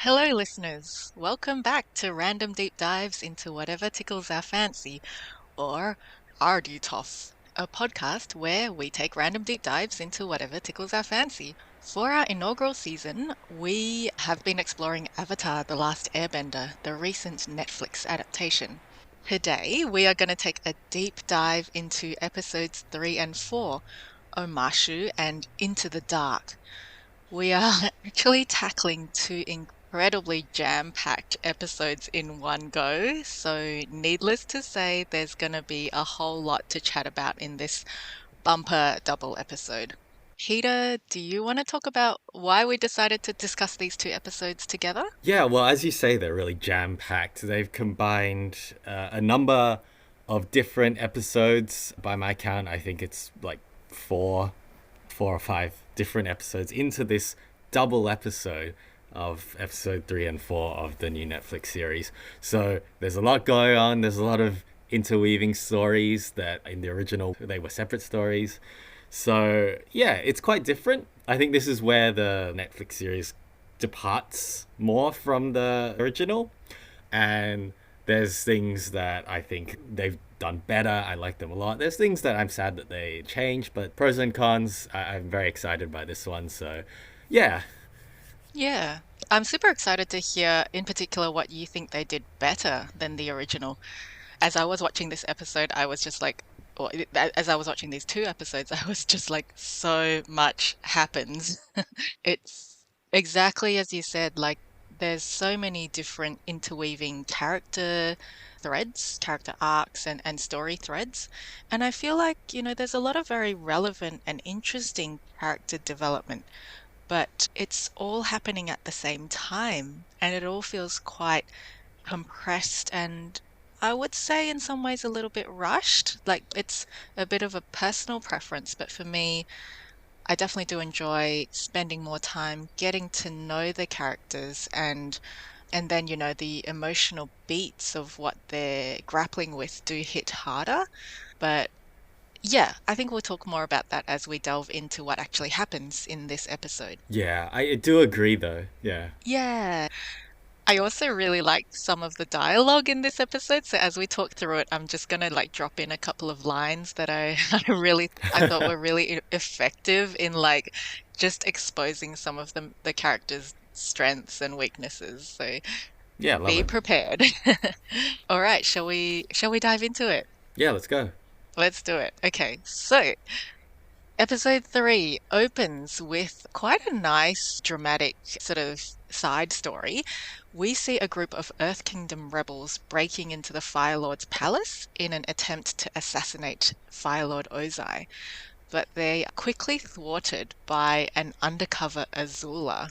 Hello, listeners. Welcome back to Random Deep Dives into whatever tickles our fancy, or RDTOF, a podcast where we take random deep dives into whatever tickles our fancy. For our inaugural season, we have been exploring Avatar: The Last Airbender, the recent Netflix adaptation. Today, we are going to take a deep dive into episodes 3 and 4, Omashu and Into the Dark. We are actually tackling two incredibly jam-packed episodes in one go, so needless to say, there's going to be a whole lot to chat about in this bumper double episode. Peter, do you want to talk about why we decided to discuss these two episodes together? Yeah, well, as you say, they're really jam packed. They've combined a number of different episodes. By my count, I think it's like four or five different episodes into this double episode of episode 3 and 4 of the new Netflix series. So there's a lot going on. There's a lot of interweaving stories that in the original they were separate stories. So yeah, it's quite different. I think this is where the Netflix series departs more from the original, and there's things that I think they've done better. I like them a lot. There's things that I'm sad that they changed, but pros and cons. I'm very excited by this one. So, yeah, Yeah, I'm super excited to hear in particular what you think they did better than the original. As I was watching this episode, I was just like, or as I was watching these two episodes, I was just like, so much happens. It's exactly as you said, like, there's so many different interweaving character threads, character arcs, and story threads. And I feel like, there's a lot of very relevant and interesting character development, but it's all happening at the same time, and it all feels quite compressed and I would say in some ways a little bit rushed. Like it's a bit of a personal preference, but for me, I definitely do enjoy spending more time getting to know the characters and then the emotional beats of what they're grappling with do hit harder. But yeah, I think we'll talk more about that as we delve into what actually happens in this episode. yeah, I do agree though. Yeah. Yeah. I also really liked some of the dialogue in this episode. So as we talk through it, I'm just gonna like drop in a couple of lines that I thought were really effective in like just exposing some of the characters' strengths and weaknesses. So Yeah, love be it. prepared. All right, shall we dive into it? Yeah, let's go. Let's do it. Okay, so episode 3 opens with quite a nice dramatic sort of side story. We see a group of Earth Kingdom rebels breaking into the Fire Lord's palace in an attempt to assassinate Fire Lord Ozai, but they are quickly thwarted by an undercover Azula,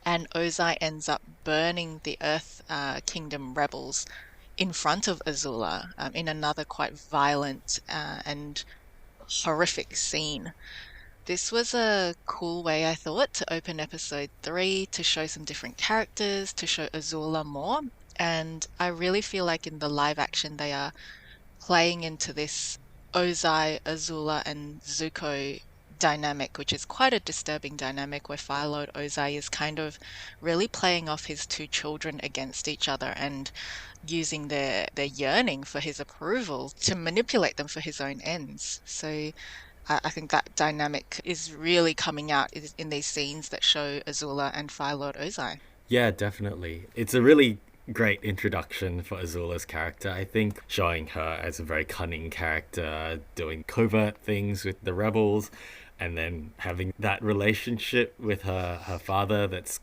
and Ozai ends up burning the Earth Kingdom rebels in front of Azula in another quite violent and horrific scene. This was a cool way, I thought, to open episode 3 to show some different characters, to show Azula more. And I really feel like in the live action, they are playing into this Ozai, Azula, and Zuko dynamic, which is quite a disturbing dynamic where Fire Lord Ozai is kind of really playing off his two children against each other and using their yearning for his approval to manipulate them for his own ends. So I think that dynamic is really coming out in these scenes that show Azula and Fire Lord Ozai. Yeah, definitely. It's a really great introduction for Azula's character, I think, showing her as a very cunning character, doing covert things with the rebels, and then having that relationship with her father that's,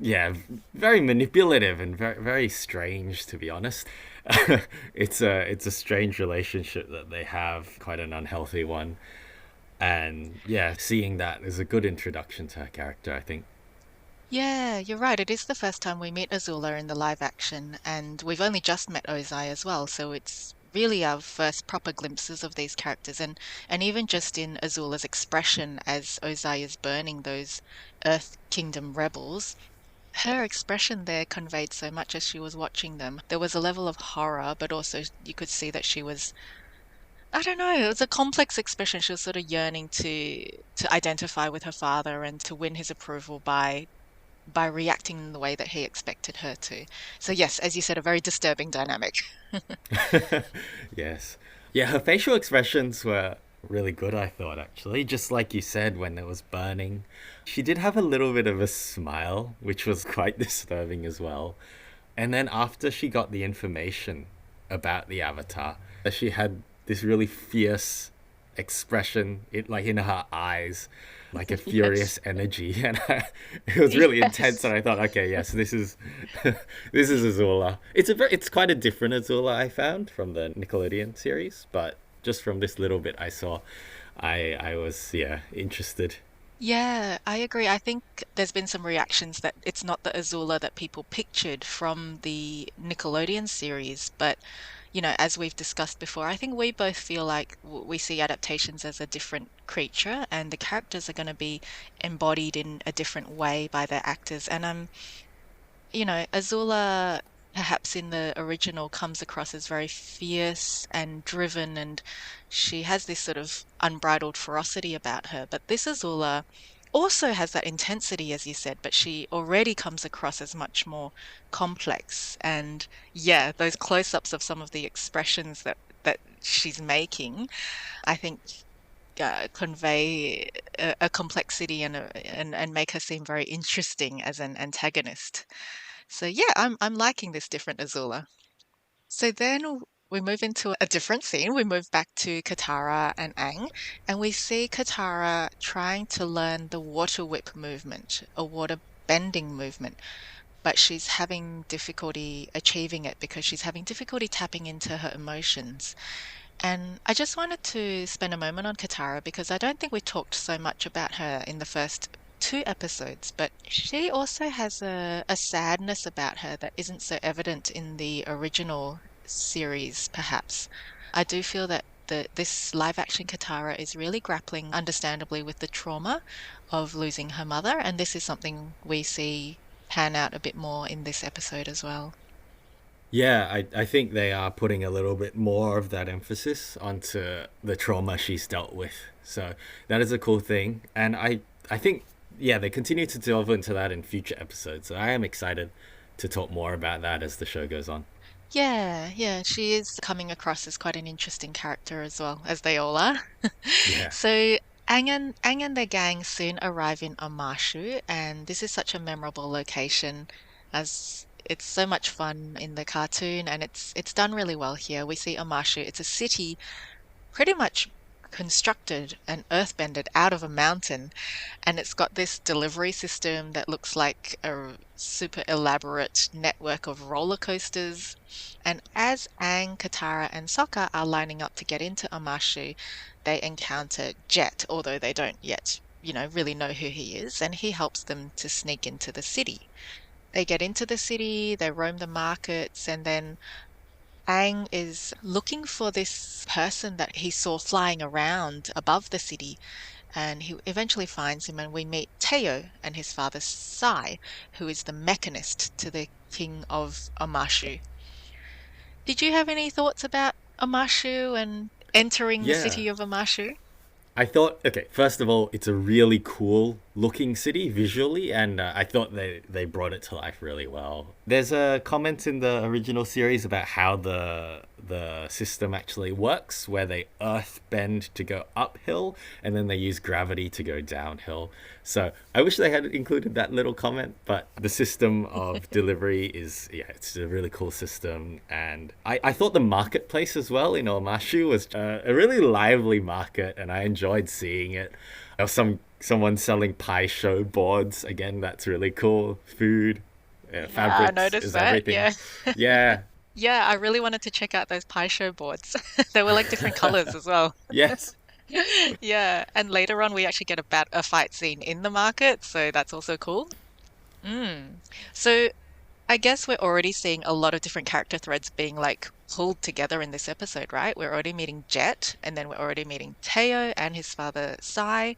yeah, very manipulative and very strange, to be honest. It's a strange relationship that they have, quite an unhealthy one. And yeah, seeing that is a good introduction to her character, I think. Yeah, you're right. It is the first time we meet Azula in the live action, and we've only just met Ozai as well, so it's really our first proper glimpses of these characters and even just in Azula's expression as Ozai is burning those Earth Kingdom rebels, her expression there conveyed so much as she was watching them. There was a level of horror, but also you could see that she was, I don't know, it was a complex expression. She was sort of yearning to identify with her father and to win his approval by by reacting in the way that he expected her to. So, yes, as you said, a very disturbing dynamic. Yes. Yeah, her facial expressions were really good, I thought, actually. Just like you said, when it was burning. She did have a little bit of a smile, which was quite disturbing as well. And then after she got the information about the avatar, she had this really fierce expression, like in her eyes, like a Yes. furious energy, and it was really intense. Yes. And I thought, okay, yes, this is this is Azula. It's quite a different Azula I found from the Nickelodeon series, but just from this little bit I saw, I was interested. Yeah, I agree. I think there's been some reactions that it's not the Azula that people pictured from the Nickelodeon series, but as we've discussed before, I think we both feel like we see adaptations as a different creature, and the characters are going to be embodied in a different way by their actors. And Azula, perhaps in the original, comes across as very fierce and driven, and she has this sort of unbridled ferocity about her. But this Azula also has that intensity, as you said, but she already comes across as much more complex. And yeah, those close-ups of some of the expressions that she's making, I think convey a complexity and make her seem very interesting as an antagonist. So yeah, I'm liking this different Azula. So then we move into a different scene. We move back to Katara and Aang, and we see Katara trying to learn the water whip movement, a water bending movement, but she's having difficulty achieving it because she's having difficulty tapping into her emotions. And I just wanted to spend a moment on Katara because I don't think we talked so much about her in the first two episodes, but she also has a sadness about her that isn't so evident in the original series, perhaps. I do feel that this live action Katara is really grappling, understandably, with the trauma of losing her mother, and this is something we see pan out a bit more in this episode as well. Yeah, I think they are putting a little bit more of that emphasis onto the trauma she's dealt with. So that is a cool thing. And I think, yeah, they continue to delve into that in future episodes. So I am excited to talk more about that as the show goes on. Yeah, yeah, she is coming across as quite an interesting character as well, as they all are. Yeah. So Aang and their gang soon arrive in Omashu, and this is such a memorable location as it's so much fun in the cartoon and it's done really well here. We see Omashu, it's a city pretty much constructed and earthbended out of a mountain, and it's got this delivery system that looks like a super elaborate network of roller coasters. And as Aang, Katara, and Sokka are lining up to get into Amashu, they encounter Jet, although they don't yet, really know who he is, and he helps them to sneak into the city. They get into the city, they roam the markets, and then Aang is looking for this person that he saw flying around above the city, and he eventually finds him, and we meet Teo and his father Sai, who is the mechanist to the king of Omashu. Did you have any thoughts about Omashu and entering the Yeah. city of Omashu? I thought, okay, first of all, it's a really cool looking city visually, and I thought they brought it to life really well. There's a comment in the original series about how the system actually works, where they earth bend to go uphill, and then they use gravity to go downhill. So I wish they had included that little comment, but the system of delivery is, yeah, it's a really cool system. And I thought the marketplace as well in Omashu was a really lively market, and I enjoyed seeing it. There was someone selling pie show boards. Again, that's really cool. Food, Yeah, I fabrics noticed is that. everything. Yeah. Yeah. Yeah, I really wanted to check out those pie show boards. They were like different colors as well. Yes. Yeah, and later on we actually get a fight scene in the market, so that's also cool. Mm. So I guess we're already seeing a lot of different character threads being like pulled together in this episode, right? We're already meeting Jet, and then we're already meeting Teo and his father Sai,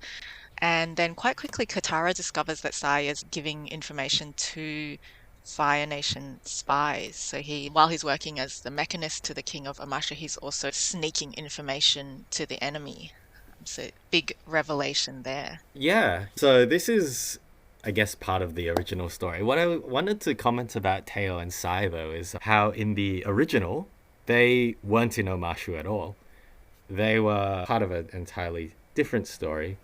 and then quite quickly Katara discovers that Sai is giving information to Fire Nation spies. So while he's working as the mechanist to the king of Amasha, he's also sneaking information to the enemy. So big revelation there. Yeah. So this is I guess, part of the original story. What I wanted to comment about Teo and Sai, though, is how in the original, they weren't in Omashu at all. They were part of an entirely different story,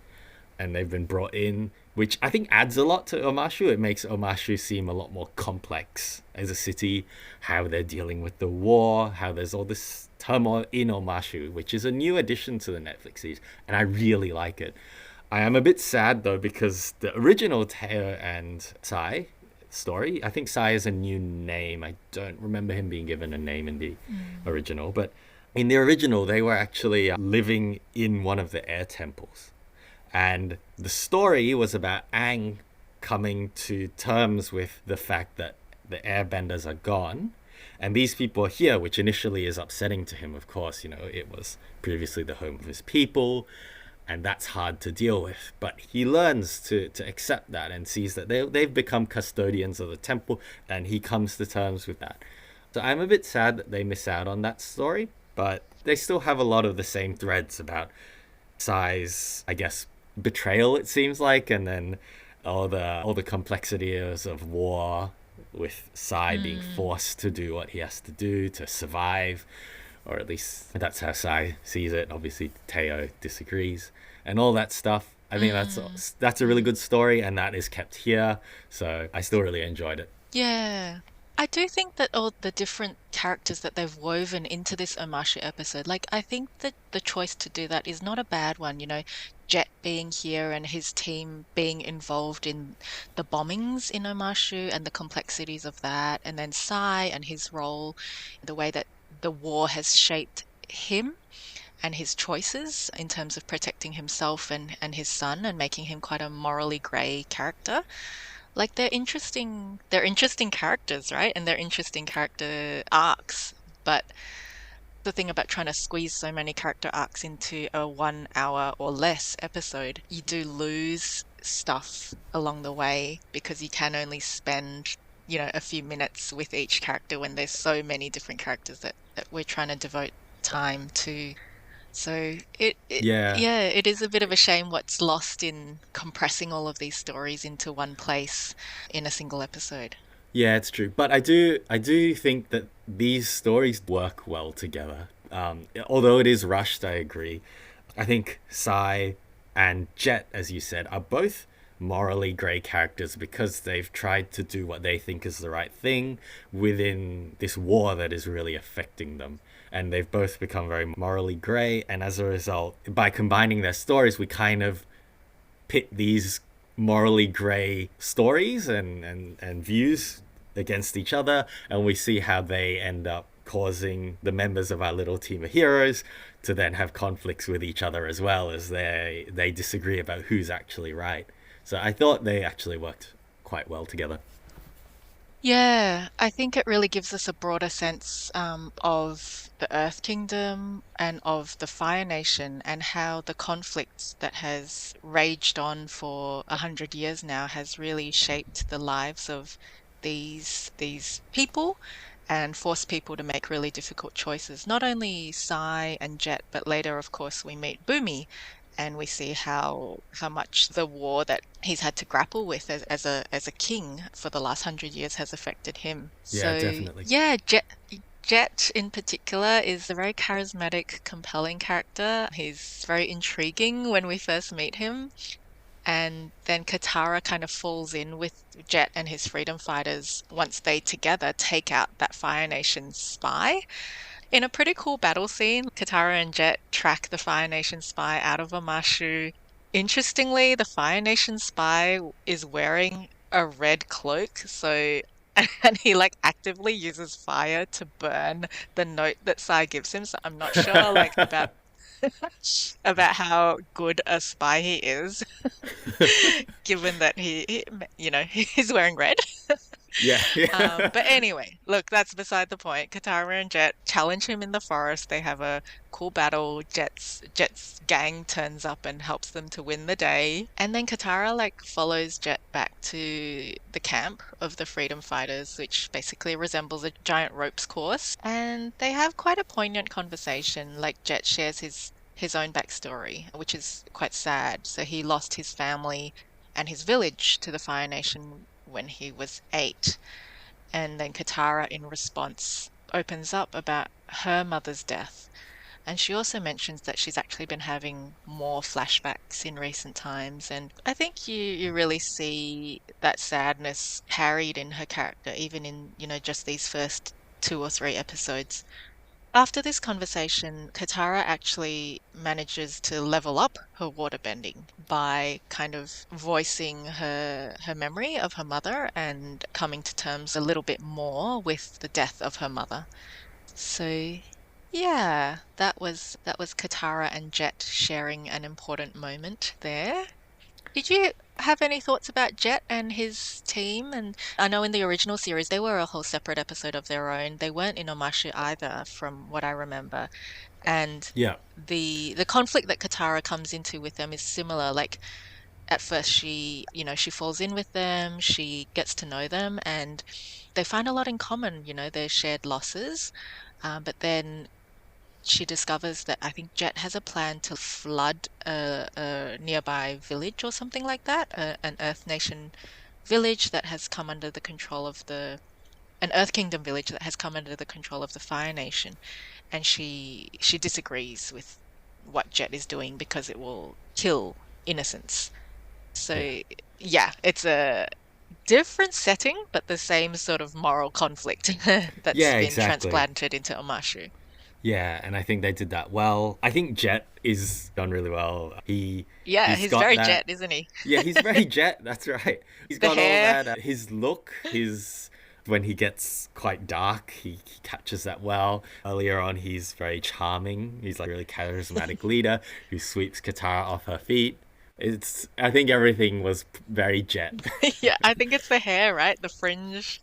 and they've been brought in, which I think adds a lot to Omashu. It makes Omashu seem a lot more complex as a city, how they're dealing with the war, how there's all this turmoil in Omashu, which is a new addition to the Netflix series, and I really like it. I am a bit sad though because the original Teo and Sai story, I think Sai is a new name. I don't remember him being given a name in the Mm. original, but in the original, they were actually living in one of the air temples. And the story was about Aang coming to terms with the fact that the airbenders are gone. And these people are here, which initially is upsetting to him, of course. You know, it was previously the home of his people, and that's hard to deal with. But he learns to accept that and sees that they've become custodians of the temple, and he comes to terms with that. So I'm a bit sad that they miss out on that story, but they still have a lot of the same threads about Sai's, I guess, betrayal. It seems like, and then all the complexities of war, with Sai being Mm. forced to do what he has to do to survive, or at least that's how Sai sees it. Obviously, Teo disagrees, and all that stuff. I think Mm. that's a really Mm. good story, and that is kept here. So I still really enjoyed it. Yeah. I do think that all the different characters that they've woven into this Omashu episode, like I think that the choice to do that is not a bad one. Jet being here and his team being involved in the bombings in Omashu and the complexities of that, and then Sai and his role, the way that the war has shaped him and his choices in terms of protecting himself and his son and making him quite a morally grey character. Like they're interesting characters, right? And they're interesting character arcs. But the thing about trying to squeeze so many character arcs into a 1 hour or less episode, you do lose stuff along the way because you can only spend, a few minutes with each character when there's so many different characters that we're trying to devote time to. So Yeah, yeah, it is a bit of a shame what's lost in compressing all of these stories into one place in a single episode. yeah, it's true. But I do think that these stories work well together. Although it is rushed, I agree. I think Sai and Jet, as you said, are both morally grey characters because they've tried to do what they think is the right thing within this war that is really affecting them. And they've both become very morally grey, and as a result, by combining their stories, we kind of pit these morally grey stories and views against each other, and we see how they end up causing the members of our little team of heroes to then have conflicts with each other as well as they disagree about who's actually right. So I thought they actually worked quite well together. Yeah, I think it really gives us a broader sense of the Earth Kingdom and of the Fire Nation and how the conflict that has raged on for 100 years now has really shaped the lives of these people and forced people to make really difficult choices. Not only Sai and Jet, but later, of course, we meet Bumi and we see how much the war that he's had to grapple with as a king for the last 100 years has affected him. Yeah, So definitely. yeah, Jet in particular is a very charismatic, compelling character. He's very intriguing when we first meet him. And then Katara kind of falls in with Jet and his freedom fighters once they together take out that Fire Nation spy. In a pretty cool battle scene, Katara and Jet track the Fire Nation spy out of Omashu. Interestingly, the Fire Nation spy is wearing a red cloak, so and he like actively uses fire to burn the note that Sai gives him. So I'm not sure like about how good a spy he is, given that he's wearing red. Yeah, yeah. But anyway, look, that's beside the point. Katara and Jet challenge him in the forest. They have a cool battle. Jet's gang turns up and helps them to win the day. And then Katara like follows Jet back to the camp of the freedom fighters, which basically resembles a giant ropes course. And they have quite a poignant conversation. Like Jet shares his own backstory, which is quite sad. So he lost his family and his village to the Fire Nation when he was 8. And then Katara, in response, opens up about her mother's death. And she also mentions that she's actually been having more flashbacks in recent times. And I think you really see that sadness carried in her character, even in, just these first 2 or 3 episodes. After this conversation, Katara actually manages to level up her waterbending by kind of voicing her memory of her mother and coming to terms a little bit more with the death of her mother. So yeah, that was Katara and Jet sharing an important moment there. Did you have any thoughts about Jet and his team? And I know in the original series they were a whole separate episode of their own. They weren't in Omashu either, from what I remember. And Yeah. the conflict that Katara comes into with them is similar. Like at first she falls in with them, she gets to know them, and they find a lot in common, their shared losses. But then she discovers that I think Jet has a plan to flood a nearby village or something like that, an Earth Nation village that has come under the control of an Earth Kingdom village that has come under the control of the Fire Nation, and she disagrees with what Jet is doing because it will kill innocents. Yeah. So yeah, it's a different setting, but the same sort of moral conflict that's Yeah, been exactly. transplanted into Omashu. Yeah, and I think they did that well. I think Jet is done really well. Yeah, He's he's got very that. Jet, isn't he? Yeah, he's very Jet. That's right. He's The got all hair. that. His look, his when he gets quite dark, he captures that well. Earlier on, he's very charming. He's like a really charismatic leader who sweeps Katara off her feet. It's. I think everything was very Jet. Yeah, I think it's the hair, right? The fringe.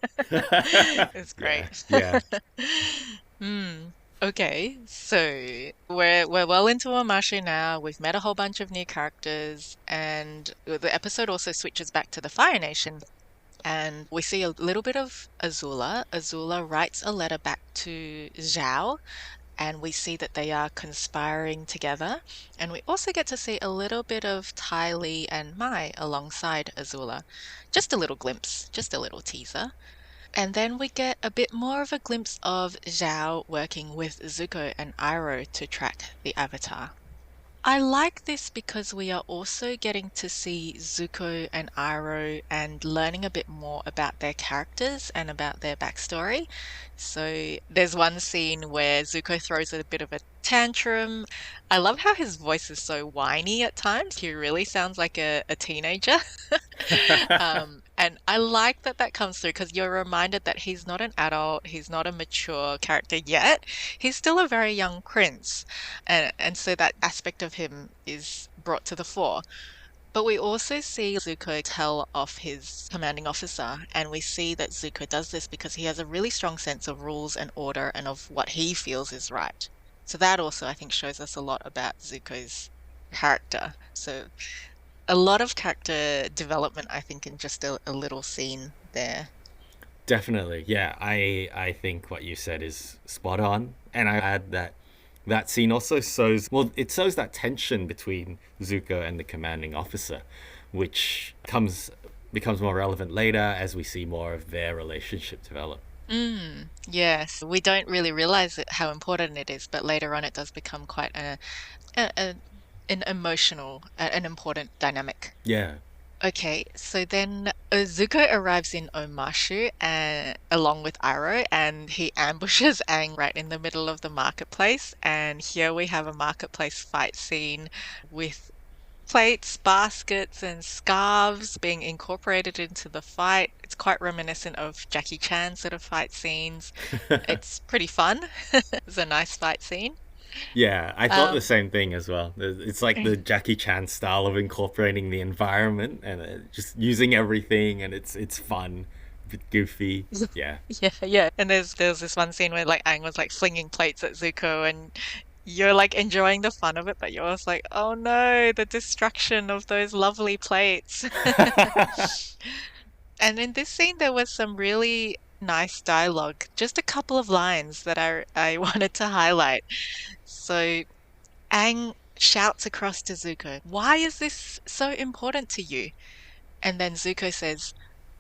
It's Yeah, great. yeah, Hmm. Okay, so we're well into Omashu now. We've met a whole bunch of new characters, and the episode also switches back to the Fire Nation, and we see a little bit of Azula. Azula writes a letter back to Zhao, and we see that they are conspiring together. And we also get to see a little bit of Ty Lee and Mai alongside Azula. Just a little glimpse, just a little teaser. And then we get a bit more of a glimpse of Zhao working with Zuko and Iroh to track the Avatar. I like this because we are also getting to see Zuko and Iroh and learning a bit more about their characters and about their backstory. So there's one scene where Zuko throws a bit of a tantrum. I love how his voice is so whiny at times. He really sounds like a teenager. And I like that that comes through because you're reminded that he's not an adult, he's not a mature character yet. He's still a very young prince. And so that aspect of him is brought to the fore. But we also see Zuko tell off his commanding officer, and we see that Zuko does this because he has a really strong sense of rules and order and of what he feels is right. So that also, I think, shows us a lot about Zuko's character. So a lot of character development, I think, in just a little scene there. definitely. Yeah, I think what you said is spot on, and I add that that scene also shows well, it shows that tension between Zuko and the commanding officer, which comes becomes more relevant later as we see more of their relationship develop. Yes, we don't really realize how important it is, but later on it does become quite a, a an emotional, an important dynamic. Yeah. Okay, so then Zuko arrives in Omashu along with Iroh, and he ambushes Aang right in the middle of the marketplace. And here we have a marketplace fight scene with plates, baskets, and scarves being incorporated into the fight. It's quite reminiscent of Jackie Chan sort of fight scenes. It's pretty fun. It's a nice fight scene. Yeah, I thought the Um, same thing as well. It's like the Jackie Chan style of incorporating the environment and just using everything, and it's fun, a bit goofy. Yeah. Yeah, yeah. And there's this one scene where like Aang was like flinging plates at Zuko, and you're like enjoying the fun of it, but you're also like, oh no, the destruction of those lovely plates. And in this scene there was some really nice dialogue, just a couple of lines that I wanted to highlight. So Aang shouts across to Zuko, "Why is this so important to you?" And then Zuko says,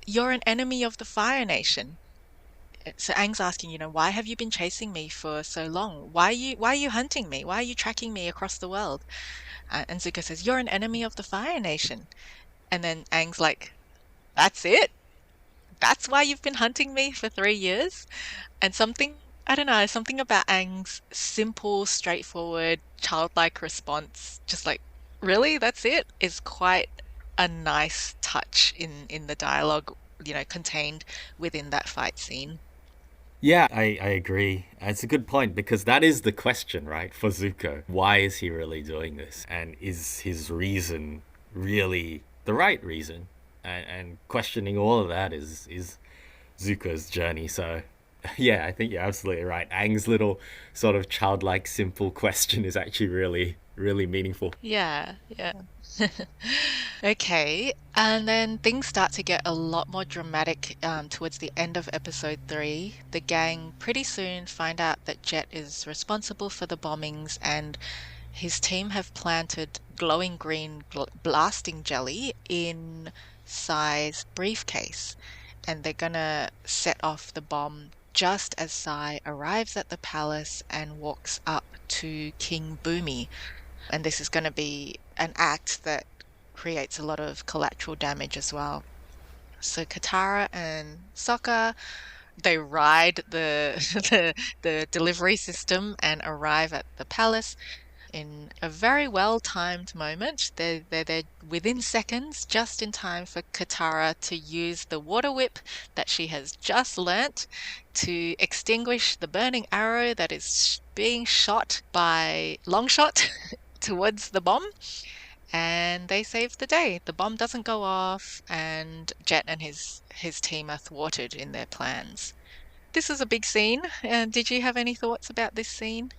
"You're an enemy of the Fire Nation." So Aang's asking, why have you been chasing me for so long? Why are you hunting me? Why are you tracking me across the world? And Zuko says, "You're an enemy of the Fire Nation." And then Aang's like, "That's it? That's why you've been hunting me for 3 years?" And I don't know, something about Aang's simple, straightforward, childlike response, just like, "Really? That's it?" is quite a nice touch in the dialogue, contained within that fight scene. Yeah, I agree. It's a good point because that is the question, right, for Zuko. Why is he really doing this? And is his reason really the right reason? And questioning all of that is Zuko's journey. So, yeah, I think you're absolutely right. Aang's little sort of childlike, simple question is actually really, really meaningful. Yeah, yeah. Okay, and then things start to get a lot more dramatic towards the end of episode 3. The gang pretty soon find out that Jet is responsible for the bombings, and his team have planted glowing green blasting jelly in Sai's briefcase, and they're gonna set off the bomb just as Sai arrives at the palace and walks up to King Bumi. And this is going to be an act that creates a lot of collateral damage as well. So Katara and Sokka, they ride the the delivery system and arrive at the palace in a very well-timed moment. They're there within seconds, just in time for Katara to use the water whip that she has just learnt to extinguish the burning arrow that is being shot by Longshot towards the bomb, and they save the day. The bomb doesn't go off, and Jet and his team are thwarted in their plans. This is a big scene. And did you have any thoughts about this scene?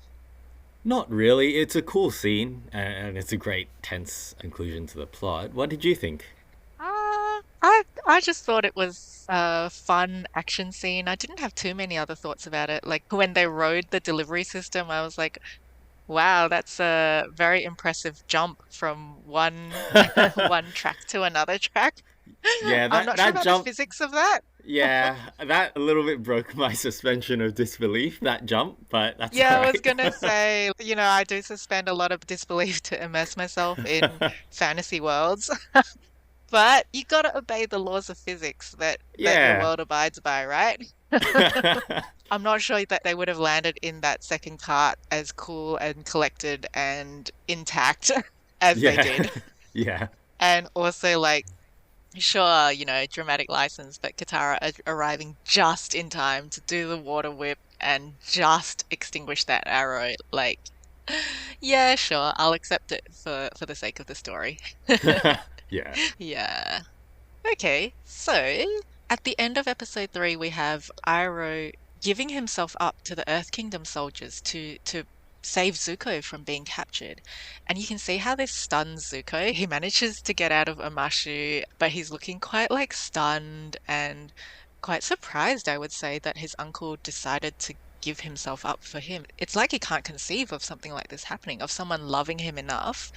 Not really. It's a cool scene, and it's a great, tense conclusion to the plot. What did you think? I just thought it was a fun action scene. I didn't have too many other thoughts about it. Like when they rode the delivery system, I was like, wow, that's a very impressive jump from one one track to another track. Yeah, I'm that not sure that about the jump. physics of that. Yeah, that a little bit broke my suspension of disbelief. That jump, but that's all Yeah, I was right. gonna say, I do suspend a lot of disbelief to immerse myself in fantasy worlds, but you gotta obey the laws of physics that your Yeah. world abides by, right? I'm not sure that they would have landed in that second cart as cool and collected and intact as they Yeah. did. Yeah. And also, like, sure, dramatic license, but Katara arriving just in time to do the water whip and just extinguish that arrow. Like, yeah, sure, I'll accept it for the sake of the story. Yeah. Yeah. Okay, so at the end of episode 3, we have Iroh giving himself up to the Earth Kingdom soldiers to save Zuko from being captured. And you can see how this stuns Zuko. He manages to get out of Omashu, but he's looking quite like stunned and quite surprised, I would say, that his uncle decided to give himself up for him. It's like he can't conceive of something like this happening, of someone loving him enough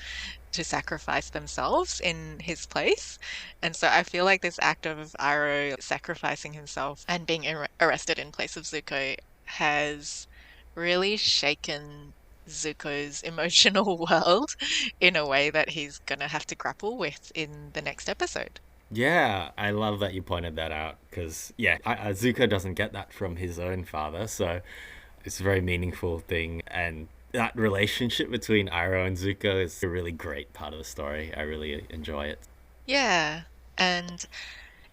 to sacrifice themselves in his place. And so I feel like this act of Iroh sacrificing himself and being arrested in place of Zuko has really shaken Zuko's emotional world in a way that he's going to have to grapple with in the next episode. Yeah, I love that you pointed that out because yeah, Zuko doesn't get that from his own father, so it's a very meaningful thing, and that relationship between Iroh and Zuko is a really great part of the story. I really enjoy it. Yeah. And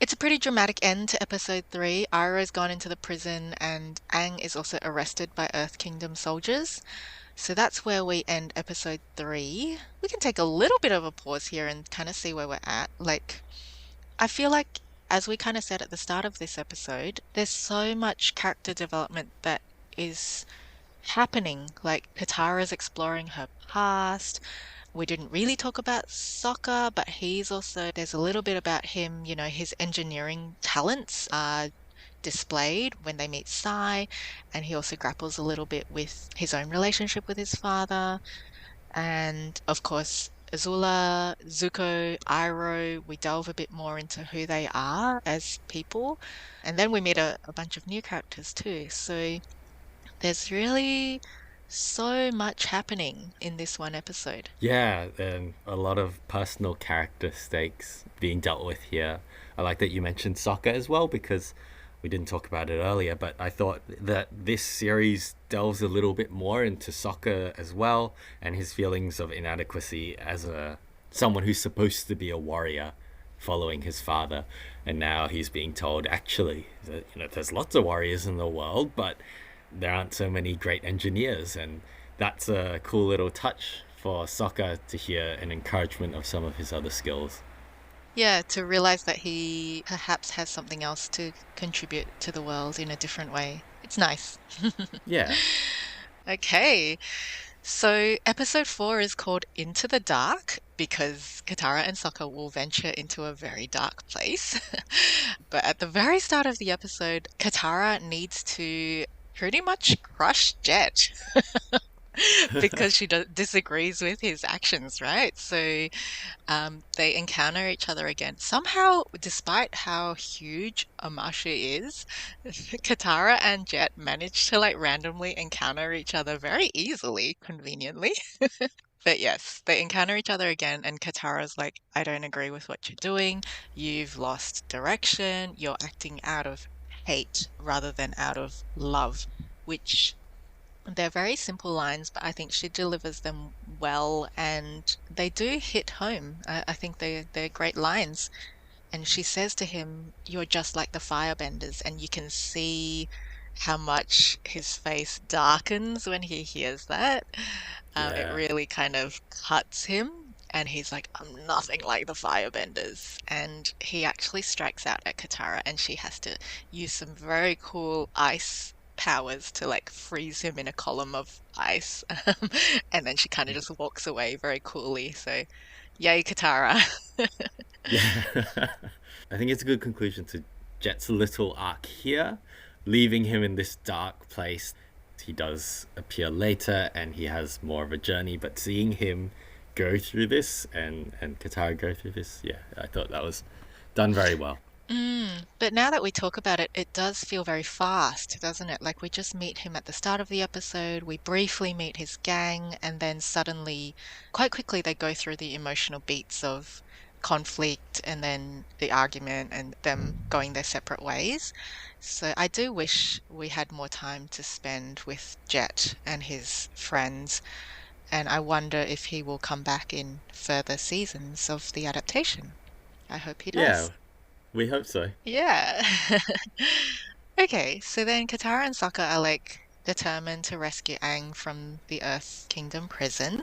it's a pretty dramatic end to episode 3. Iroh's gone into the prison, and Aang is also arrested by Earth Kingdom soldiers. So that's where we end episode 3. We can take a little bit of a pause here and kind of see where we're at. Like, I feel like, as we kind of said at the start of this episode, there's so much character development that is happening. Like, Katara's exploring her past. We didn't really talk about Sokka, but there's a little bit about him, his engineering talents are displayed when they meet Sai, and he also grapples a little bit with his own relationship with his father. And of course, Azula, Zuko, Iroh, we delve a bit more into who they are as people. And then we meet a bunch of new characters too. So there's really so much happening in this one episode. Yeah, and a lot of personal character stakes being dealt with here. I like that you mentioned soccer as well because we didn't talk about it earlier, but I thought that this series delves a little bit more into soccer as well and his feelings of inadequacy as a someone who's supposed to be a warrior following his father, and now he's being told actually that there's lots of warriors in the world, but there aren't so many great engineers, and that's a cool little touch for Sokka to hear an encouragement of some of his other skills. Yeah, to realize that he perhaps has something else to contribute to the world in a different way. It's nice. Yeah, Okay, so episode 4 is called Into the Dark because Katara and Sokka will venture into a very dark place. But at the very start of the episode, Katara needs to pretty much crush Jet because she disagrees with his actions, right? So they encounter each other again. Somehow, despite how huge Omashu is, Katara and Jet manage to like randomly encounter each other very easily, conveniently. But yes, they encounter each other again, and Katara's like, I don't agree with what you're doing. You've lost direction. You're acting out of hate rather than out of love, which they're very simple lines, but I think she delivers them well, and they do hit home. I think they're great lines. And she says to him, "You're just like the firebenders," and you can see how much his face darkens when he hears that. It yeah, really kind of cuts him, and he's like, "I'm nothing like the firebenders." And he actually strikes out at Katara, and she has to use some very cool ice powers to like freeze him in a column of ice. And then she kind of just walks away very coolly. So, yay, Katara. yeah. I think it's a good conclusion to Jet's little arc here, leaving him in this dark place. He does appear later and he has more of a journey, but seeing him go through this and Katara go through this, yeah, I thought that was done very well. But now that we talk about it, it does feel very fast, doesn't it? Like we just meet him at the start of the episode, we briefly meet his gang, and then suddenly, quite quickly, they go through the emotional beats of conflict and then the argument and them going their separate ways. So I do wish we had more time to spend with Jet and his friends, and I wonder if he will come back in further seasons of the adaptation. I hope he Yeah, does. we hope so. Yeah. Okay, so then Katara and Sokka are like determined to rescue Aang from the Earth Kingdom prison,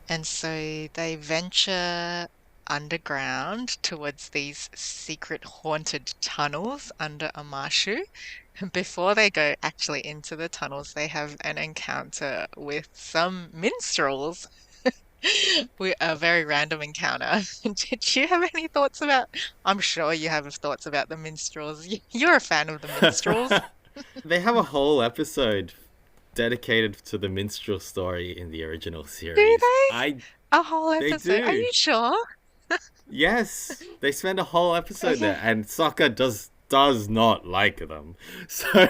and so they venture underground towards these secret haunted tunnels under Omashu. Before they go actually into the tunnels, they have an encounter with some minstrels. We a very random encounter. Did you have any thoughts about? I'm sure you have thoughts about the minstrels. You're a fan of the minstrels. They have a whole episode dedicated to the minstrel story in the original Do series. they? A whole They episode? Are do. you sure? Yes, they spend a whole episode there, Okay. and Sokka does not like them. So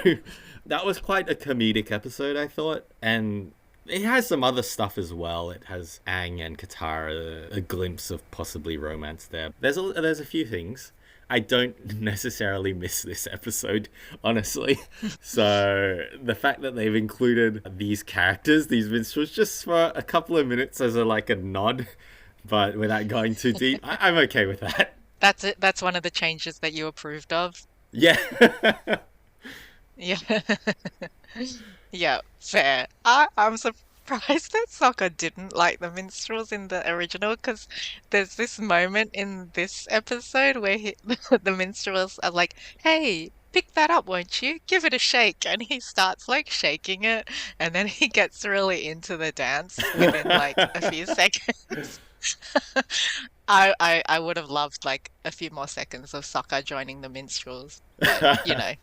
that was quite a comedic episode, I thought, and it has some other stuff as well. It has Aang and Katara, a glimpse of possibly romance there. There's a few things. I don't necessarily miss this episode, honestly. So the fact that they've included these characters, these minstrels, just for a couple of minutes as a like a nod, but without going too deep, I'm okay with that. That's it. That's one of the changes that you approved of. Yeah. Yeah. Yeah, fair. I'm surprised that Sokka didn't like the minstrels in the original because there's this moment in this episode where the minstrels are like, "Hey, pick that up, won't you? Give it a shake." And he starts like shaking it, and then he gets really into the dance within like a few seconds. I would have loved like a few more seconds of Sokka joining the minstrels, but you know.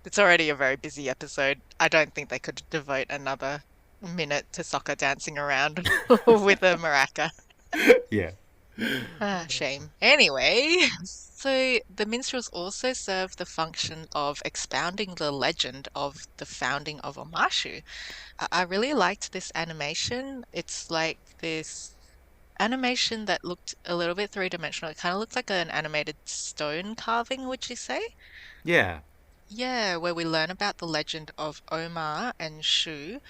It's already a very busy episode. I don't think they could devote another. minute to Sokka dancing around with a maraca. Yeah. Ah, shame. Anyway, so the minstrels also serve the function of expounding the legend of the founding of Omashu. I really liked this animation. It's like this animation that looked a little bit three-dimensional. It kind of looked like an animated stone carving, would you say? Yeah. Yeah, where we learn about the legend of Omar and Shu,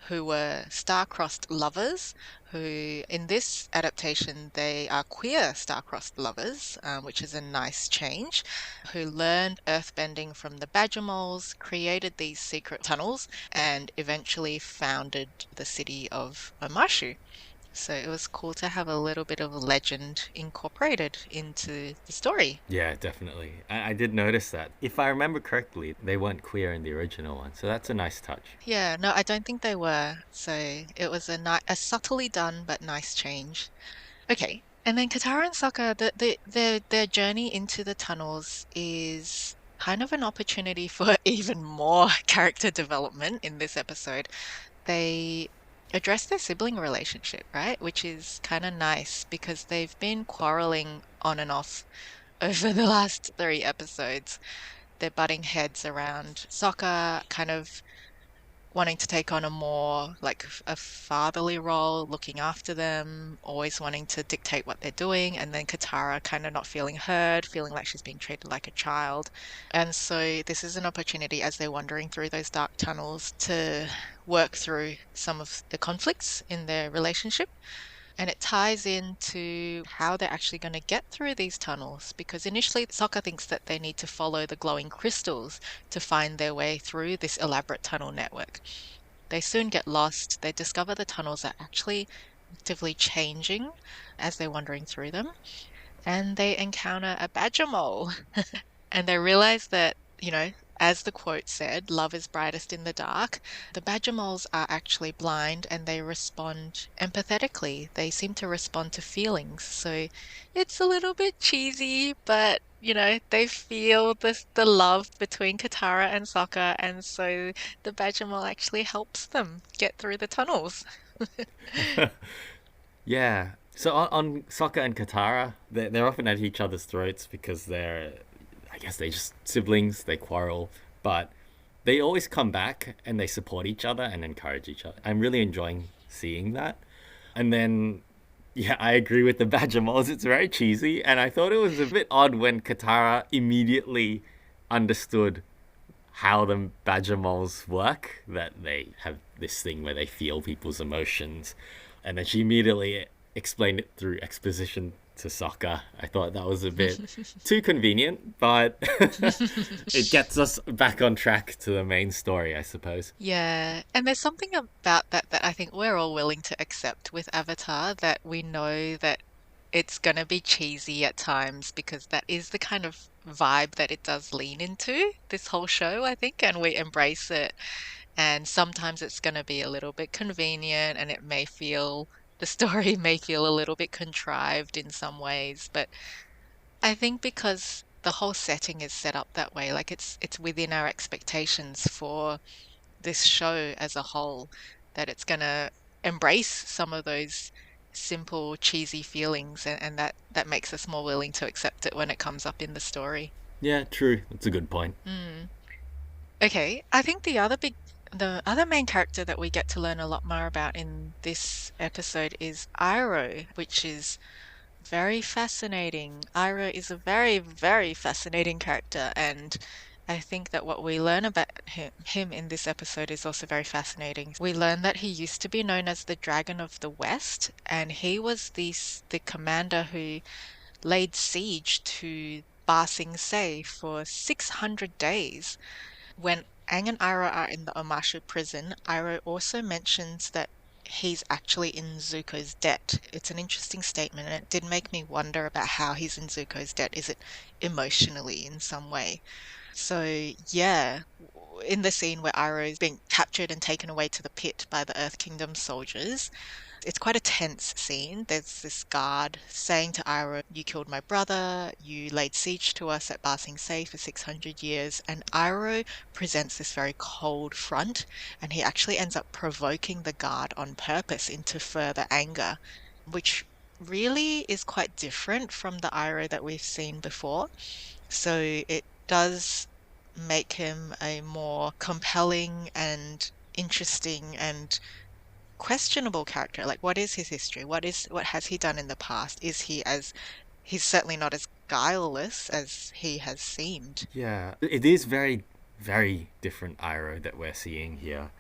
who were star-crossed lovers, who in this adaptation they are queer star-crossed lovers, which is a nice change, who learned earthbending from the badger moles, created these secret tunnels, and eventually founded the city of Omashu. So it was cool to have a little bit of a legend incorporated into the story. Yeah, definitely. I did notice that. If I remember correctly, they weren't queer in the original one, so that's a nice touch. Yeah, no, I don't think they were. So it was a subtly done but nice change. Okay, and then Katara and Sokka, their journey into the tunnels is kind of an opportunity for even more character development in this episode. They address their sibling relationship, right? Which is kind of nice because they've been quarreling on and off over the last three episodes. They're butting heads around Sokka, kind of wanting to take on a more like a fatherly role, looking after them, always wanting to dictate what they're doing, and then Katara kind of not feeling heard, feeling like she's being treated like a child. And so this is an opportunity as they're wandering through those dark tunnels to work through some of the conflicts in their relationship. And it ties into how they're actually going to get through these tunnels because initially Sokka thinks that they need to follow the glowing crystals to find their way through this elaborate tunnel network. They soon get lost. They discover the tunnels are actually actively changing as they're wandering through them, and they encounter a badger mole. And they realize that, as the quote said, love is brightest in the dark. The badger moles are actually blind and they respond empathetically. They seem to respond to feelings. So it's a little bit cheesy, but they feel the love between Katara and Sokka, and so the badger mole actually helps them get through the tunnels. Yeah. So on Sokka and Katara, they're often at each other's throats because I guess they're just siblings, they quarrel, but they always come back and they support each other and encourage each other. I'm really enjoying seeing that. And then, yeah, I agree with the badger moles. It's very cheesy, and I thought it was a bit odd when Katara immediately understood how the badger moles work, that they have this thing where they feel people's emotions, and then she immediately explained it through exposition to Sokka. I thought that was a bit too convenient, but it gets us back on track to the main story, I suppose. Yeah, and there's something about that I think we're all willing to accept with Avatar, that we know that it's gonna be cheesy at times because that is the kind of vibe that it does lean into, this whole show, I think, and we embrace it. And sometimes it's gonna be a little bit convenient and the story may feel a little bit contrived in some ways, but I think because the whole setting is set up that way, like it's within our expectations for this show as a whole, that it's going to embrace some of those simple, cheesy feelings, and that makes us more willing to accept it when it comes up in the story. Yeah, true. That's a good point. Mm. Okay, I think the other main character that we get to learn a lot more about in this episode is Iroh, which is very fascinating. Iroh is a very, very fascinating character, and I think that what we learn about him in this episode is also very fascinating. We learn that he used to be known as the Dragon of the West, and he was the commander who laid siege to Ba Sing Se for 600 days. When Aang and Iroh are in the Omashu prison, Iroh also mentions that he's actually in Zuko's debt. It's an interesting statement, and it did make me wonder about how he's in Zuko's debt. Is it emotionally in some way? So, yeah, in the scene where Iroh is being captured and taken away to the pit by the Earth Kingdom soldiers. It's quite a tense scene. There's this guard saying to Iroh, "You killed my brother, you laid siege to us at Ba Sing Se for 600 years." And Iroh presents this very cold front, and he actually ends up provoking the guard on purpose into further anger, which really is quite different from the Iroh that we've seen before. So it does make him a more compelling and interesting and questionable character. Like, what is his history? What has he done in the past? He's certainly not as guileless as he has seemed. Yeah, it is very, very different Iroh that we're seeing here.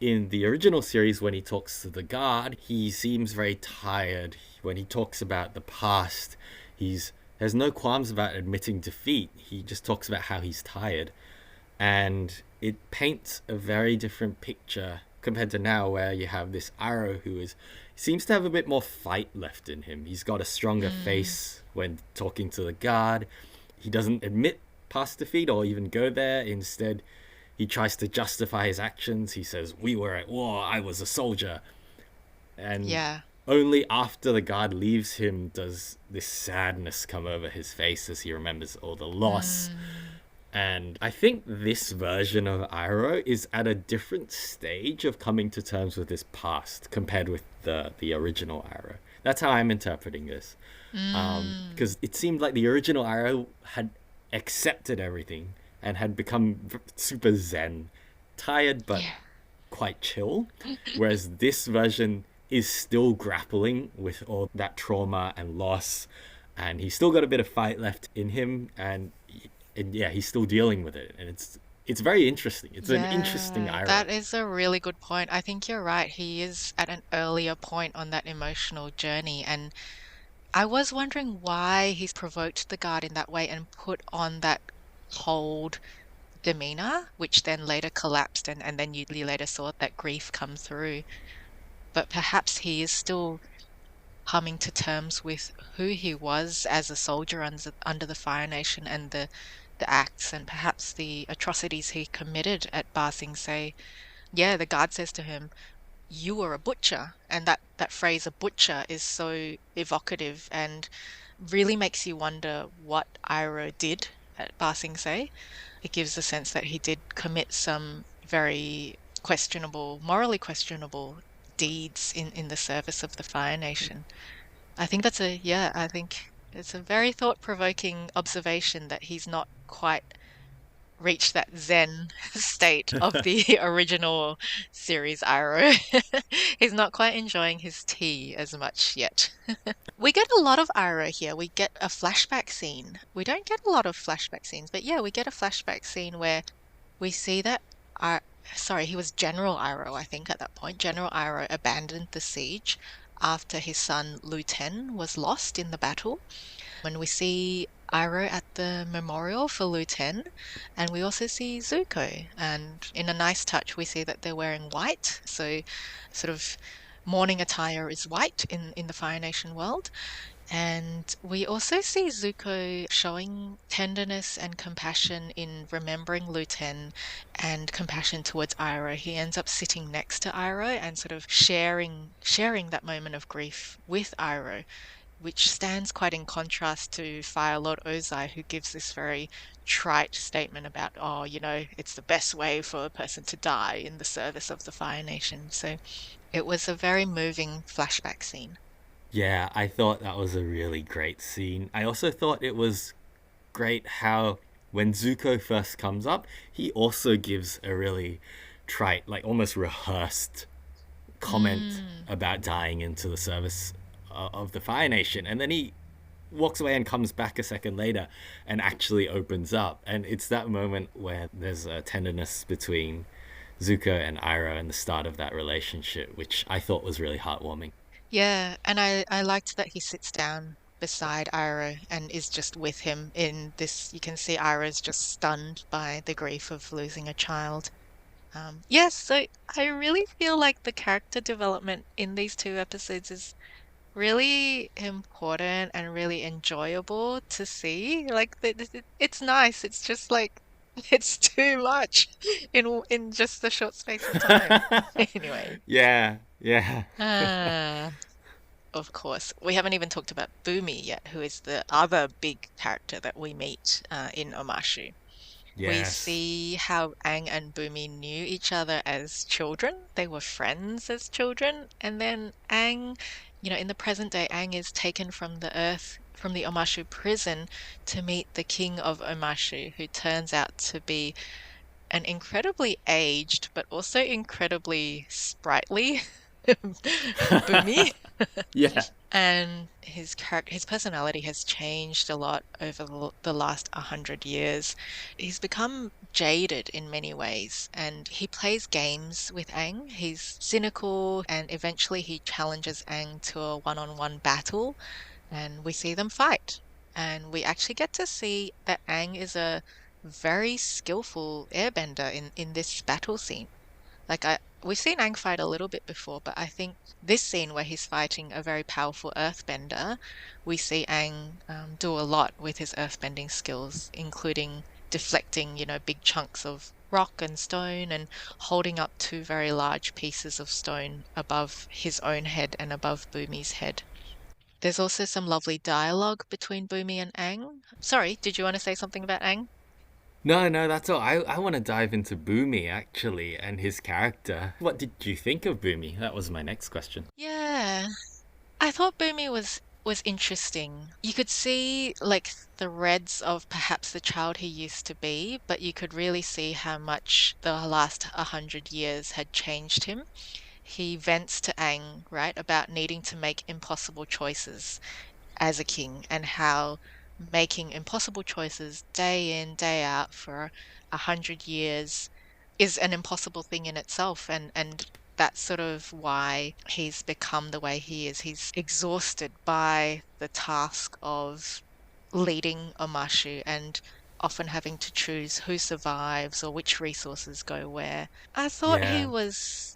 In the original series, when he talks to the guard, he seems very tired. When he talks about the past, he's has no qualms about admitting defeat. He just talks about how he's tired. And it paints a very different picture compared to now, where you have this Arrow who is seems to have a bit more fight left in him. He's got a stronger Mm, face when talking to the guard. He doesn't admit past defeat or even go there. Instead, he tries to justify his actions. He says, "We were at war. I was a soldier." And yeah. only after the guard leaves him does this sadness come over his face as he remembers all the loss. Mm, And I think this version of Iroh is at a different stage of coming to terms with his past compared with the original Iroh. That's how I'm interpreting this. mm, Because it seemed like the original Iroh had accepted everything and had become super zen, tired but yeah. quite chill. Whereas this version is still grappling with all that trauma and loss, and he's still got a bit of fight left in him, and yeah, he's still dealing with it, and it's very interesting. It's an interesting Yeah, Iroh. that is a really good point. I think you're right. He is at an earlier point on that emotional journey. And I was wondering why he's provoked the guard in that way and put on that cold demeanor, which then later collapsed, and then you later saw that grief come through. But perhaps he is still coming to terms with who he was as a soldier under the Fire Nation and the acts and perhaps the atrocities he committed at Ba Sing Se. Yeah, the guard says to him, "You were a butcher," and that phrase, "a butcher," is so evocative and really makes you wonder what Iroh did at Ba Sing Se. It gives the sense that he did commit some very questionable, morally questionable deeds in the service of the Fire Nation. I think it's a very thought-provoking observation that he's not quite reached that Zen state of the original series Iroh. He's not quite enjoying his tea as much yet. We get a lot of Iroh here. We get a flashback scene. We don't get a lot of flashback scenes, but yeah, we get a flashback scene where we see that I sorry, he was General Iroh, I think, at that point. General Iroh abandoned the siege after his son Lu Ten was lost in the battle. When we see Iroh at the memorial for Lu Ten, and we also see Zuko. And in a nice touch, we see that they're wearing white. So, sort of mourning attire is white in the Fire Nation world. And we also see Zuko showing tenderness and compassion in remembering Lu Ten and compassion towards Iroh. He ends up sitting next to Iroh and sort of sharing that moment of grief with Iroh, which stands quite in contrast to Fire Lord Ozai, who gives this very trite statement about, oh, it's the best way for a person to die in the service of the Fire Nation. So it was a very moving flashback scene. Yeah, I thought that was a really great scene. I also thought it was great how when Zuko first comes up, he also gives a really trite, like almost rehearsed comment Mm. about dying into the service of the Fire Nation, and then he walks away and comes back a second later and actually opens up, and it's that moment where there's a tenderness between Zuko and Iroh and the start of that relationship, which I thought was really heartwarming. Yeah, and I liked that he sits down beside Iroh and is just with him in this. You can see Iroh's just stunned by the grief of losing a child. Yes, so I really feel like the character development in these two episodes is really important and really enjoyable to see. Like it's nice. It's just like It's too much in just a short space of time. Anyway, Yeah, yeah. ah, of course. We haven't even talked about Bumi yet, who is the other big character that we meet in Omashu. We Yes. see how Aang and Bumi knew each other as children. They were friends as children. And then Aang, in the present day, Aang is taken from the earth, from the Omashu prison to meet the king of Omashu, who turns out to be an incredibly aged, but also incredibly sprightly Bumi. Yeah. And his personality has changed a lot over the last 100 years. He's become jaded in many ways, and he plays games with Aang. He's cynical, and eventually he challenges Aang to a one-on-one battle, and we see them fight. And we actually get to see that Aang is a very skillful airbender in this battle scene. We've seen Aang fight a little bit before, but I think this scene where he's fighting a very powerful earthbender, we see Aang do a lot with his earthbending skills, including deflecting, big chunks of rock and stone and holding up two very large pieces of stone above his own head and above Bumi's head. There's also some lovely dialogue between Bumi and Aang. Sorry, did you want to say something about Aang? No, no, that's all. I want to dive into Boomy actually and his character. What did you think of Boomy? That was my next question. Yeah, I thought Boomy was interesting. You could see like threads of perhaps the child he used to be, but you could really see how much the last 100 years had changed him. He vents to Aang, right, about needing to make impossible choices as a king and how making impossible choices day in, day out for 100 years is an impossible thing in itself. And that's sort of why he's become the way he is. He's exhausted by the task of leading Omashu and often having to choose who survives or which resources go where. I thought he Yeah. was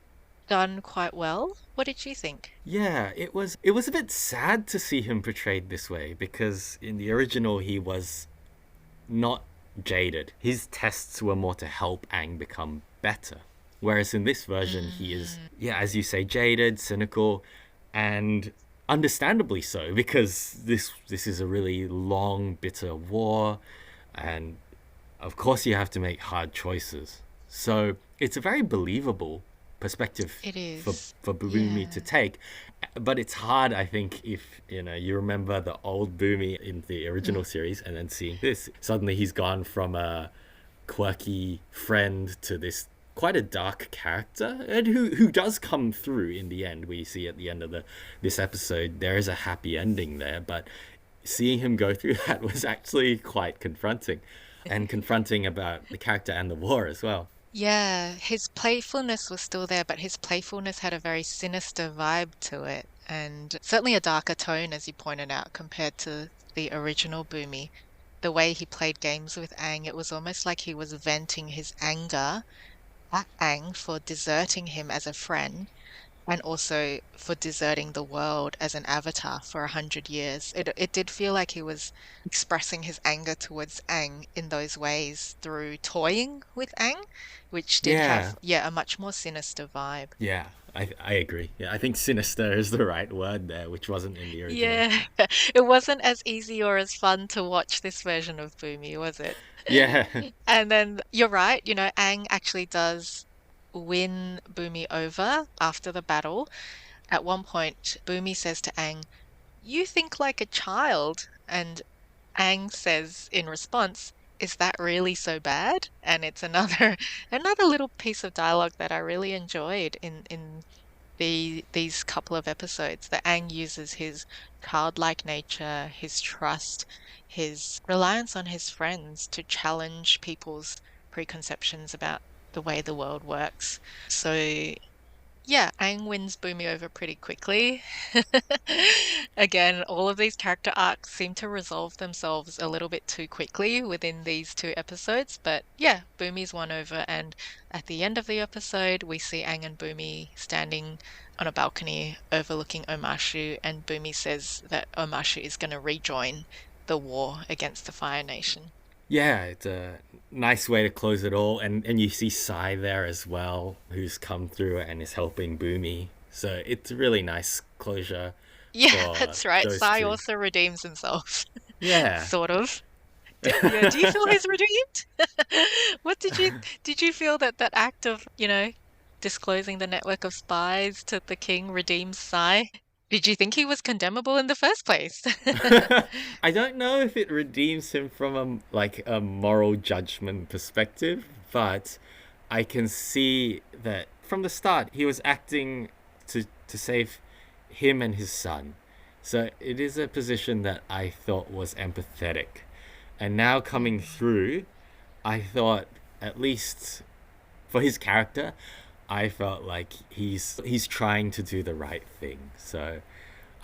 done quite well. What did you think? Yeah, it was a bit sad to see him portrayed this way because in the original he was not jaded. His tests were more to help Aang become better. Whereas in this version, he is, Mm, yeah, as you say, jaded, cynical, and understandably so because this is a really long, bitter war, and of course you have to make hard choices. So it's a very believable perspective it for is. for Boomy to Yeah. take, but it's hard, I think, if you remember the old Boomy in the original Mm. series and then seeing this. Suddenly he's gone from a quirky friend to this quite a dark character, and who does come through in the end. We see at the end of this episode there is a happy ending there, but seeing him go through that was actually quite confronting, and confronting about the character and the war as well. Yeah, his playfulness was still there, but his playfulness had a very sinister vibe to it, and certainly a darker tone, as you pointed out, compared to the original Boomy. The way he played games with Aang, it was almost like he was venting his anger at Aang for deserting him as a friend and also for deserting the world as an avatar for 100 years. It did feel like he was expressing his anger towards Aang in those ways through toying with Aang, which did Yeah, have, yeah, a much more sinister vibe. yeah, I agree. Yeah, I think sinister is the right word there, which wasn't in the original. Yeah, it wasn't as easy or as fun to watch this version of Boomy, was it? Yeah. And then you're right, Aang actually does win Boomy over after the battle. At one point, Boomy says to Aang, "You think like a child." And Aang says in response, "Is that really so bad?" And it's another another little piece of dialogue that I really enjoyed in these couple of episodes, that Aang uses his childlike nature, his trust, his reliance on his friends to challenge people's preconceptions about the way the world works. So yeah, Aang wins Boomy over pretty quickly. Again, all of these character arcs seem to resolve themselves a little bit too quickly within these two episodes. But yeah, Boomy's won over, and at the end of the episode, we see Aang and Boomy standing on a balcony overlooking Omashu, and Boomy says that Omashu is going to rejoin the war against the Fire Nation. Yeah, it's a nice way to close it all, and you see Sai there as well, who's come through and is helping Boomy. So it's a really nice closure Yeah, for that's right. those Sai two. also redeems himself, Yeah. sort of. Yeah, do you feel he's redeemed? What did you feel that that act of, disclosing the network of spies to the king redeems Sai? Did you think he was condemnable in the first place? I don't know if it redeems him from a moral judgment perspective, but I can see that from the start he was acting to save him and his son. So it is a position that I thought was empathetic. And now coming Mm. through, I thought at least for his character, I felt like he's trying to do the right thing. So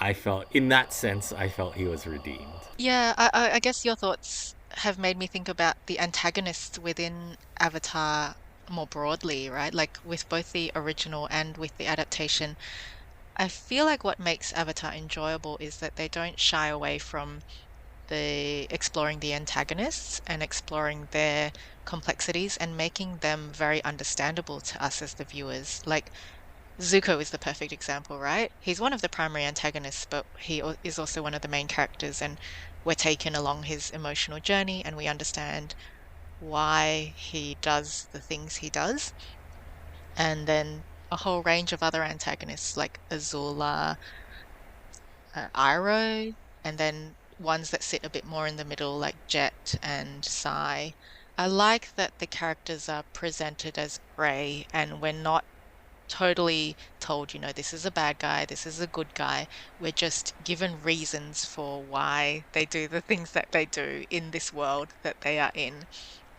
I felt in that sense I felt he was redeemed. Yeah, I guess your thoughts have made me think about the antagonists within Avatar more broadly, right? Like with both the original and with the adaptation. I feel like what makes Avatar enjoyable is that they don't shy away from the exploring the antagonists and exploring their complexities and making them very understandable to us as the viewers. Like Zuko is the perfect example, right? He's one of the primary antagonists, but is also one of the main characters, and we're taken along his emotional journey and we understand why he does the things he does. And then a whole range of other antagonists like Azula, Iroh, and then ones that sit a bit more in the middle, like Jet and Sai. I like that the characters are presented as grey and we're not totally told, this is a bad guy, this is a good guy. We're just given reasons for why they do the things that they do in this world that they are in.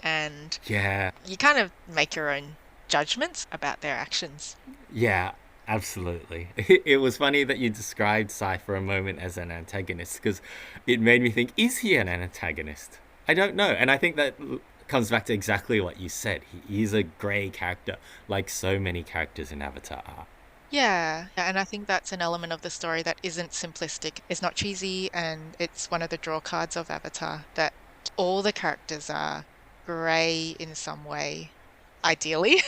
And Yeah, you kind of make your own judgments about their actions. yeah, absolutely. It was funny that you described Sai for a moment as an antagonist because it made me think, is he an antagonist? I don't know. And I think that comes back to exactly what you said. He's a grey character, like so many characters in Avatar are. Yeah, and I think that's an element of the story that isn't simplistic. It's not cheesy, and it's one of the draw cards of Avatar that all the characters are grey in some way, ideally,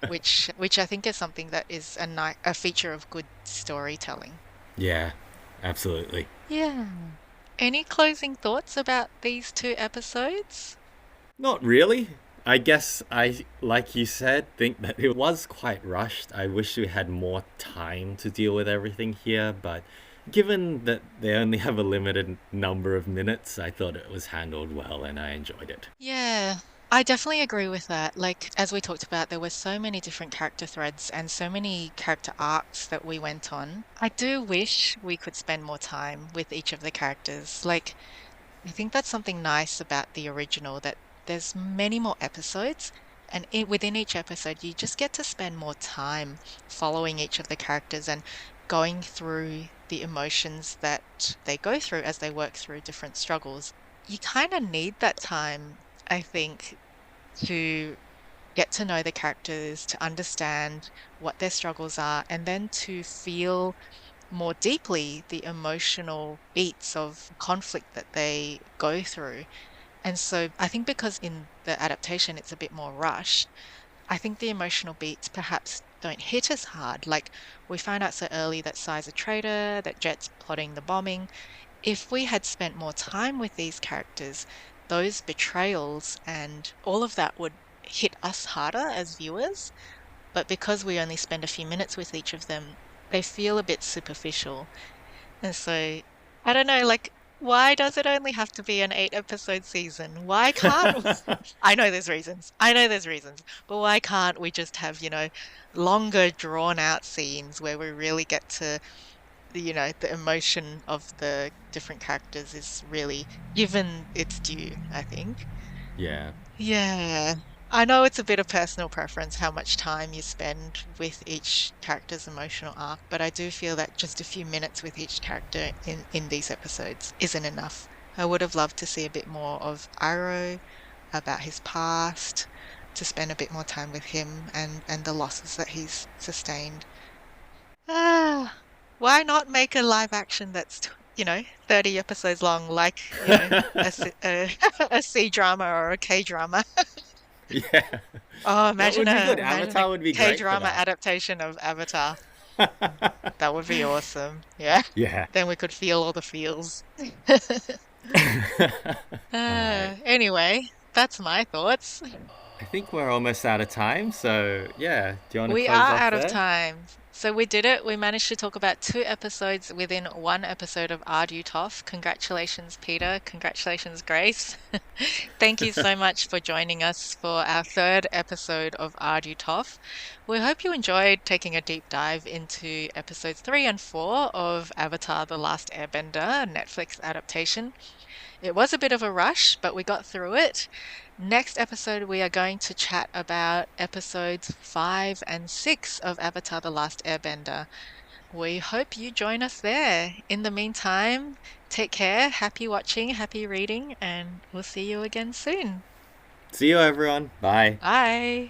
which I think is something that is a feature of good storytelling. Yeah, absolutely. Yeah. Any closing thoughts about these two episodes? Not really. I guess I, like you said, think that it was quite rushed. I wish we had more time to deal with everything here, but given that they only have a limited number of minutes, I thought it was handled well and I enjoyed it. Yeah, I definitely agree with that. Like, as we talked about, there were so many different character threads and so many character arcs that we went on. I do wish we could spend more time with each of the characters. Like, I think that's something nice about the original, that there's many more episodes, and within each episode, you just get to spend more time following each of the characters and going through the emotions that they go through as they work through different struggles. You kind of need that time, I think, to get to know the characters, to understand what their struggles are, and then to feel more deeply the emotional beats of conflict that they go through. And so I think because in the adaptation it's a bit more rushed, I think the emotional beats perhaps don't hit as hard. Like we find out so early that Sai's a traitor, that Jet's plotting the bombing. If we had spent more time with these characters, those betrayals and all of that would hit us harder as viewers. But because we only spend a few minutes with each of them, they feel a bit superficial. And so, I don't know, like, why does it only have to be an 8 episode season? Why can't I know there's reasons. I know there's reasons. But why can't we just have, longer drawn out scenes where we really get to, the emotion of the different characters is really given its due, I think. Yeah. Yeah. I know it's a bit of personal preference how much time you spend with each character's emotional arc, but I do feel that just a few minutes with each character in these episodes isn't enough. I would have loved to see a bit more of Iroh, about his past, to spend a bit more time with him and the losses that he's sustained. Ah, why not make a live action that's 30 episodes long, like, a C drama or a K drama. Yeah, Oh, that would be good. imagine a Avatar would be K great for drama that. adaptation of Avatar. That would be awesome. Yeah. Yeah. Then we could feel all the feels. All right. Anyway, that's my thoughts. I think we're almost out of time, so yeah. Do you want to We close are off out of there? time. So we did it. We managed to talk about two episodes within one episode of Ardutoff. Congratulations, Peter. Congratulations, Grace. Thank you so much for joining us for our third episode of Ardutoff. We hope you enjoyed taking a deep dive into episodes 3 and 4 of Avatar: The Last Airbender, Netflix adaptation. It was a bit of a rush, but we got through it. Next episode, we are going to chat about episodes 5 and 6 of Avatar: The Last Airbender. We hope you join us there. In the meantime, take care, happy watching, happy reading, and we'll see you again soon. See you, everyone. Bye. Bye.